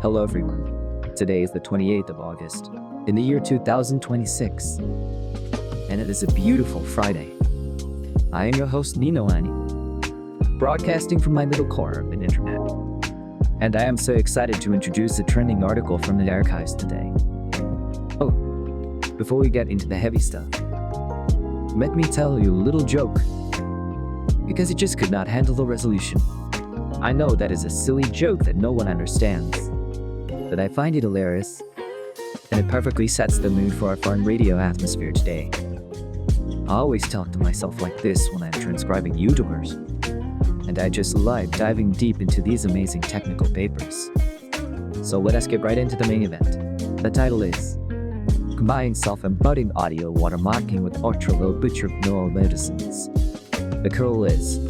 Hello everyone. Today is the 28th of August, in the year 2026, and it is a beautiful Friday. I am your host Nino Ani, broadcasting from my little corner of the internet, and I am so excited to introduce a trending article from the archives today. Oh, before we get into the heavy stuff, let me tell you a little joke, because it just could not handle the resolution. I know that is a silly joke that no one understands, but I find it hilarious, and it perfectly sets the mood for our fun radio atmosphere today. I always talk to myself like this when I'm transcribing YouTubers, and I just love diving deep into these amazing technical papers. So let us get right into the main event. The title is Combine Self Embedding Audio Watermarking with Ultra-Low Bitrate Neural Medicines. The curl is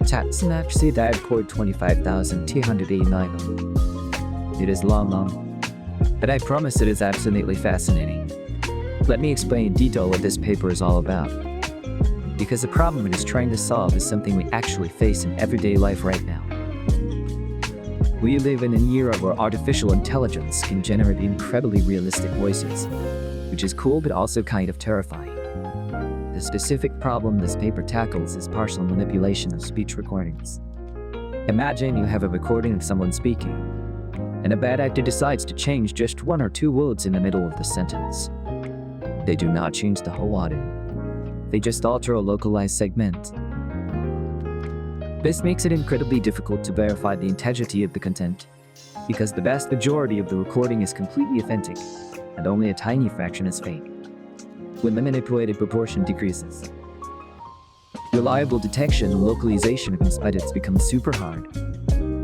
Tatsinaxi Dive Cord 25289. It is long, but I promise it is absolutely fascinating. Let me explain in detail what this paper is all about. Because the problem it is trying to solve is something we actually face in everyday life right now. We live in an era where artificial intelligence can generate incredibly realistic voices, which is cool but also kind of terrifying. The specific problem this paper tackles is partial manipulation of speech recordings. Imagine you have a recording of someone speaking, and a bad actor decides to change just one or two words in the middle of the sentence. They do not change the whole audio. They just alter a localized segment. This makes it incredibly difficult to verify the integrity of the content, because the vast majority of the recording is completely authentic, and only a tiny fraction is fake. When the manipulated proportion decreases, reliable detection and localization of edits becomes super hard.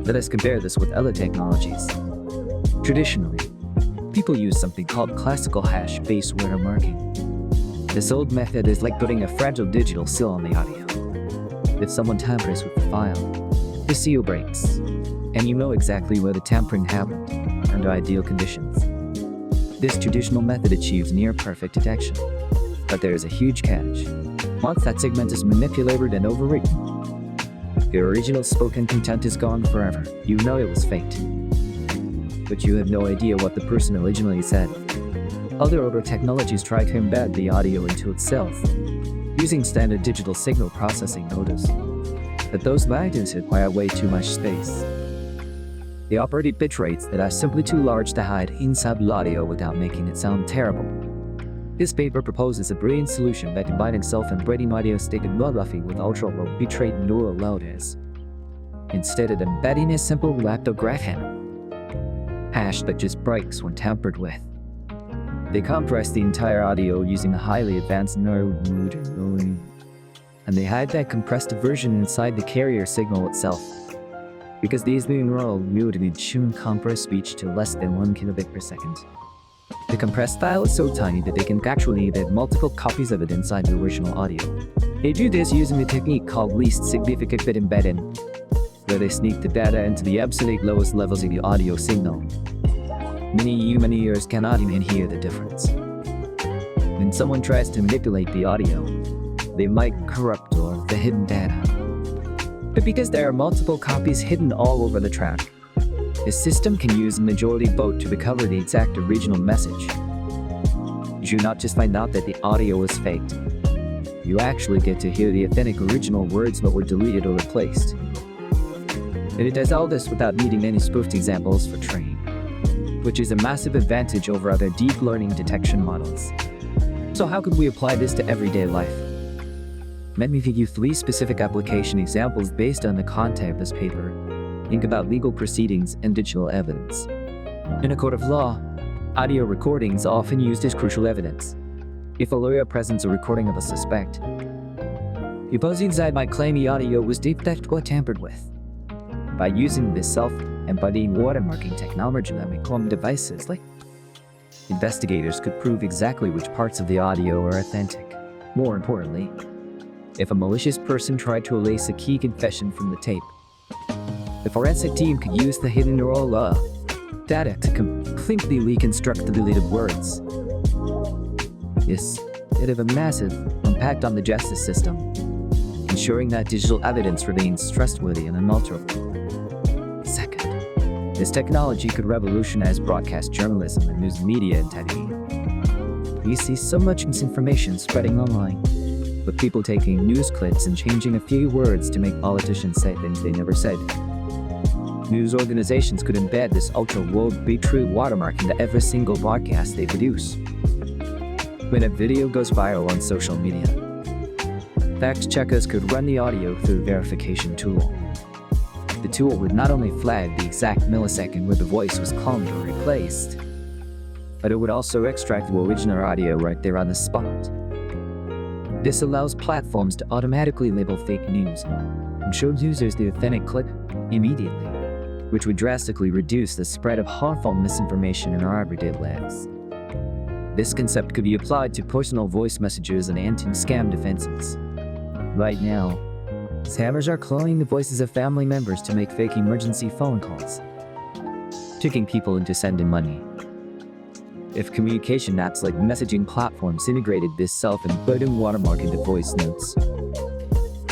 Let us compare this with other technologies. Traditionally, people use something called classical hash-based watermarking. This old method is like putting a fragile digital seal on the audio. If someone tampers with the file, the seal breaks, and you know exactly where the tampering happened under ideal conditions. This traditional method achieves near-perfect detection, but there is a huge catch. Once that segment is manipulated and overwritten, the original spoken content is gone forever. You know it was faked, but you have no idea what the person originally said. Other older technologies try to embed the audio into itself, using standard digital signal processing notice, but those values require way too much space. They operate bitrates that are simply too large to hide inside the audio without making it sound terrible. This paper proposes a brilliant solution by combining self-embedding audio Steganography with ultra-low bitrate neural loudness. Instead of embedding a simple lactograph hash that just breaks when tampered with, they compress the entire audio using a highly advanced neural mood, and they hide that compressed version inside the carrier signal itself. Because these new neural modes tune compress speech to less than 1 kilobit per second. The compressed file is so tiny that they can actually embed multiple copies of it inside the original audio. They do this using a technique called least significant bit embedding, where they sneak the data into the absolute lowest levels of the audio signal. Many human ears cannot even hear the difference. When someone tries to manipulate the audio, they might corrupt or the hidden data. But because there are multiple copies hidden all over the track, the system can use a majority vote to recover the exact original message. You should not just find out that the audio is faked. You actually get to hear the authentic original words that were deleted or replaced. And it does all this without needing any spoofed examples for training, which is a massive advantage over other deep learning detection models. So how could we apply this to everyday life? Let me give you 3 specific application examples based on the content of this paper. Think about legal proceedings and digital evidence. In a court of law, audio recordings are often used as crucial evidence. If a lawyer presents a recording of a suspect, the opposing side might claim the audio was deepfaked or tampered with. By using this self-embedding watermarking technology that we call devices like investigators could prove exactly which parts of the audio are authentic. More importantly, if a malicious person tried to erase a key confession from the tape, the forensic team could use the hidden neural data to completely reconstruct the deleted words. This could have a massive impact on the justice system, ensuring that digital evidence remains trustworthy and unalterable. Second, This technology could revolutionize broadcast journalism and news media integrity. We see so much misinformation spreading online, with people taking news clips and changing a few words to make politicians say things they never said. News organizations could embed this ultra-low Bitrate watermark into every single broadcast they produce. When a video goes viral on social media, fact checkers could run the audio through the verification tool. The tool would not only flag the exact millisecond where the voice was cloned or replaced, but it would also extract the original audio right there on the spot. This allows platforms to automatically label fake news and show users the authentic clip immediately, which would drastically reduce the spread of harmful misinformation in our everyday lives. This concept could be applied to personal voice messages and anti-scam defenses. Right now, scammers are cloning the voices of family members to make fake emergency phone calls, tricking people into sending money. If communication apps like messaging platforms integrated this self-embedding watermark into voice notes,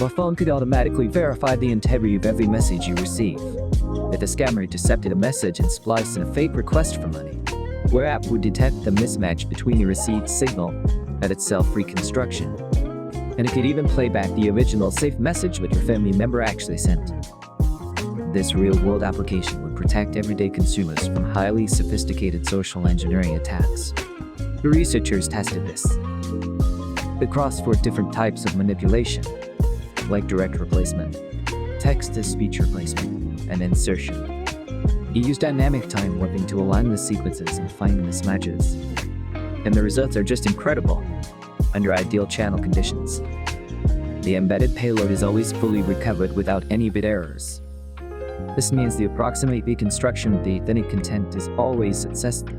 your phone could automatically verify the integrity of every message you receive. If the scammer intercepted a message and spliced in a fake request for money, your app would detect the mismatch between the received signal and its self-reconstruction. And it could even play back the original safe message that your family member actually sent. This real-world application would protect everyday consumers from highly sophisticated social engineering attacks. The researchers tested this across 4 different types of manipulation, like direct replacement, text-to-speech replacement, and insertion. He used dynamic time warping to align the sequences and find mismatches. And the results are just incredible under ideal channel conditions. The embedded payload is always fully recovered without any bit errors. This means the approximate reconstruction of the authentic content is always successful.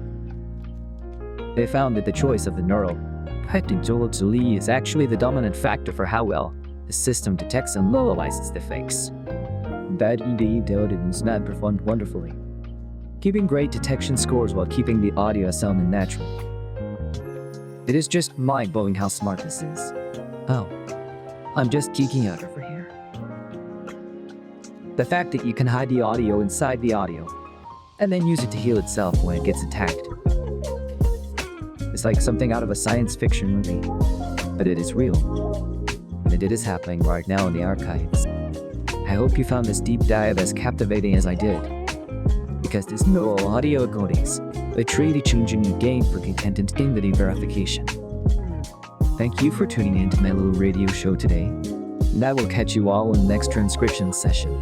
They found that the choice of the neural technology is actually the dominant factor for how well the system detects and localizes the fakes. That intelligence not performed wonderfully, keeping great detection scores while keeping the audio sound natural. It is just mind-blowing how smart this is. Oh, I'm just geeking out over here. The fact that you can hide the audio inside the audio, and then use it to heal itself when it gets attacked. It's like something out of a science fiction movie, but it is real. And it is happening right now in the archives. I hope you found this deep dive as captivating as I did, because there's no audio codecs, a truly changing new game for content integrity verification. Thank you for tuning in to my little radio show today, and I will catch you all in the next transcription session.